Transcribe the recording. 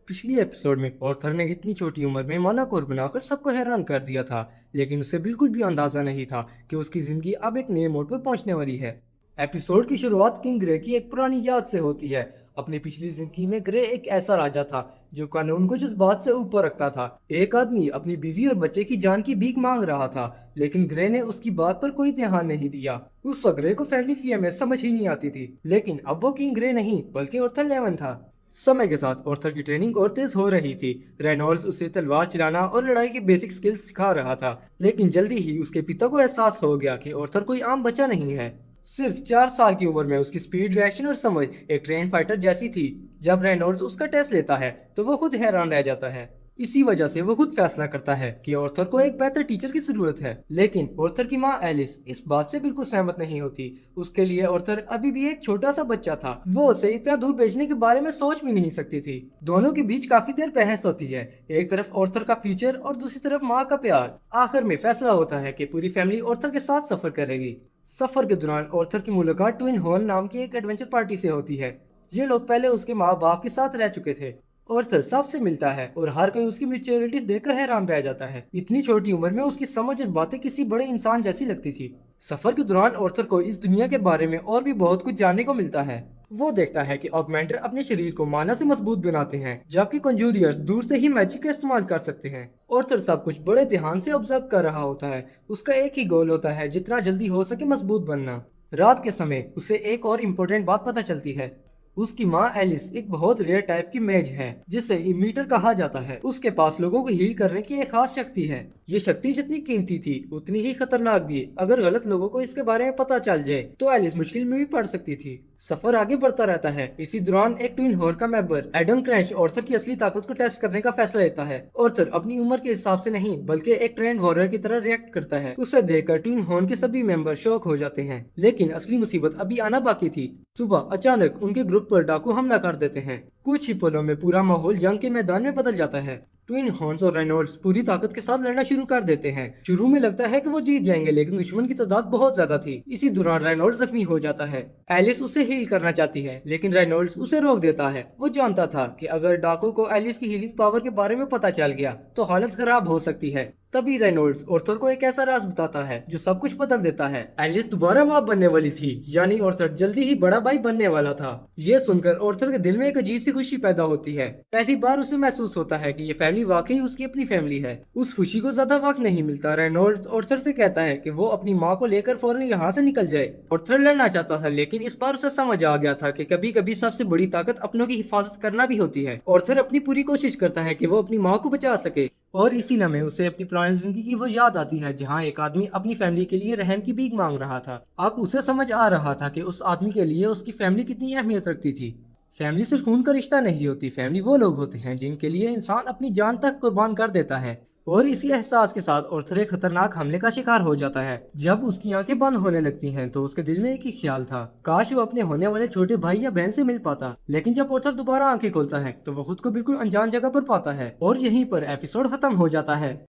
पिछली एपिसोड में ऑर्थर ने इतनी छोटी उम्र में मोनाकोर बनाकर सबको हैरान कर दिया था, लेकिन उसे बिल्कुल भी अंदाजा नहीं था कि उसकी जिंदगी अब एक नए मोड़ पर पहुंचने वाली है। एपिसोड की शुरुआत किंग ग्रे की एक पुरानी याद से होती है। अपनी पिछली जिंदगी में ग्रे एक ऐसा राजा था जो कानून को जज्बात से ऊपर रखता था। एक आदमी अपनी बीवी और बच्चे की जान की भीख मांग रहा था, लेकिन ग्रे ने उसकी बात पर कोई ध्यान नहीं दिया। उस वक्त ग्रे को फैमिली की अहमियत समझ ही नहीं आती थी, लेकिन अब वो किंग ग्रे नहीं बल्कि ऑर्थर लेवन था। समय के साथ ऑर्थर की ट्रेनिंग और तेज हो रही थी। रेनॉल्ड्स उसे तलवार चलाना और लड़ाई की बेसिक स्किल्स सिखा रहा था, लेकिन जल्दी ही उसके पिता को एहसास हो गया कि ऑर्थर कोई आम बच्चा नहीं है। सिर्फ 4 साल की उम्र में उसकी स्पीड, रिएक्शन और समझ एक ट्रेन फाइटर जैसी थी। जब रेनॉल्ड्स उसका टेस्ट लेता है तो वो खुद हैरान रह जाता है। इसी वजह से वो खुद फैसला करता है कि ऑर्थर को एक बेहतर टीचर की जरूरत है, लेकिन ऑर्थर की माँ एलिस इस बात से बिल्कुल सहमत नहीं होती। उसके लिए ऑर्थर अभी भी एक छोटा सा बच्चा था। वो उसे इतना दूर भेजने के बारे में सोच भी नहीं सकती थी। दोनों के बीच काफी देर बहस होती है, एक तरफ ऑर्थर का फ्यूचर और दूसरी तरफ माँ का प्यार। आखिर में फैसला होता है कि पूरी फैमिली ऑर्थर के साथ सफर करेगी। सफर के दौरान ऑर्थर की मुलाकात ट्विन हॉर्न नाम की एक एडवेंचर पार्टी से होती है। ये लोग पहले उसके माँ बाप के साथ रह चुके थे। ऑर्थर सबसे मिलता है और हर कोई उसकी मैच्योरिटी देखकर हैरान रह जाता है। इतनी छोटी उम्र में उसकी समझ और बातें किसी बड़े इंसान जैसी लगती थी। सफर के दौरान ऑर्थर को इस दुनिया के बारे में और भी बहुत कुछ जानने को मिलता है। वो देखता है कि ऑगमेंटर अपने शरीर को माना से मजबूत बनाते हैं, जबकि कंजूरियर्स दूर से ही मैजिक का इस्तेमाल कर सकते हैं। ऑर्थर सब कुछ बड़े ध्यान से ऑब्जर्व कर रहा होता है। उसका एक ही गोल होता है, जितना जल्दी हो सके मजबूत बनना। रात के समय उसे एक और इम्पोर्टेंट बात पता चलती है। उसकी माँ एलिस एक बहुत रेयर टाइप की मेज है, जिसे इमीटर कहा जाता है। उसके पास लोगों को हील करने की एक खास शक्ति है। ये शक्ति जितनी कीमती थी उतनी ही खतरनाक भी। अगर गलत लोगों को इसके बारे में पता चल जाए तो एलिस मुश्किल में भी पड़ सकती थी। सफर आगे बढ़ता रहता है। इसी दौरान एक ट्विन हॉर का मेंबर एडम क्रैच ऑर्थर की असली ताकत को टेस्ट करने का फैसला लेता है। ऑर्थर अपनी उम्र के हिसाब से नहीं बल्कि एक ट्रेंड हॉरर की तरह रिएक्ट करता है। उसे देखकर ट्विन हॉर्न के सभी मेंबर शॉक हो जाते हैं, लेकिन असली मुसीबत अभी आना बाकी थी। सुबह अचानक उनके ग्रुप पर डाकू हमला कर देते हैं। कुछ ही पलों में पूरा माहौल जंग के मैदान में बदल जाता है। ट्विन हॉर्न्स और रेनॉल्ड्स पूरी ताकत के साथ लड़ना शुरू कर देते हैं। शुरू में लगता है कि वो जीत जाएंगे, लेकिन दुश्मन की तादाद बहुत ज्यादा थी। इसी दौरान रेनॉल्ड्स जख्मी हो जाता है। एलिस उसे हील करना चाहती है, लेकिन रेनॉल्ड्स उसे रोक देता है। वो जानता था कि अगर डाकू को एलिस की हीलिंग पावर के बारे में पता चल गया तो हालत खराब हो सकती है। तभी रेनॉल्ड्स ऑर्थर को एक ऐसा राज बताता है जो सब कुछ बदल देता है। एलिस दोबारा मां बनने वाली थी, यानी ऑर्थर जल्दी ही बड़ा भाई बनने वाला था। ये सुनकर ऑर्थर के दिल में एक अजीब सी खुशी पैदा होती है। पहली बार उसे महसूस होता है कि ये फैमिली वाकई उसकी अपनी फैमिली है। उस खुशी को ज्यादा वक्त नहीं मिलता। रेनॉल्ड्स ऑर्थर से कहता है कि वो अपनी माँ को लेकर फौरन यहाँ से निकल जाए। ऑर्थर लड़ना चाहता था, लेकिन इस बार उसे समझ आ गया था कि कभी कभी सबसे बड़ी ताकत अपनों की हिफाजत करना भी होती है। ऑर्थर अपनी पूरी कोशिश करता है कि वो अपनी माँ को बचा सके, और इसी लम्हे उसे अपनी पुरानी जिंदगी की वो याद आती है जहाँ एक आदमी अपनी फैमिली के लिए रहम की भीख मांग रहा था। अब उसे समझ आ रहा था कि उस आदमी के लिए उसकी फैमिली कितनी अहमियत रखती थी। फैमिली सिर्फ खून का रिश्ता नहीं होती, फैमिली वो लोग होते हैं जिनके लिए इंसान अपनी जान तक कुर्बान कर देता है। और इसी एहसास के साथ ऑर्थर एक खतरनाक हमले का शिकार हो जाता है। जब उसकी आंखें बंद होने लगती हैं तो उसके दिल में एक ही ख्याल था, काश वो अपने होने वाले छोटे भाई या बहन से मिल पाता। लेकिन जब ऑर्थर दोबारा आंखें खोलता है तो वो खुद को बिल्कुल अनजान जगह पर पाता है, और यहीं पर एपिसोड खत्म हो जाता है।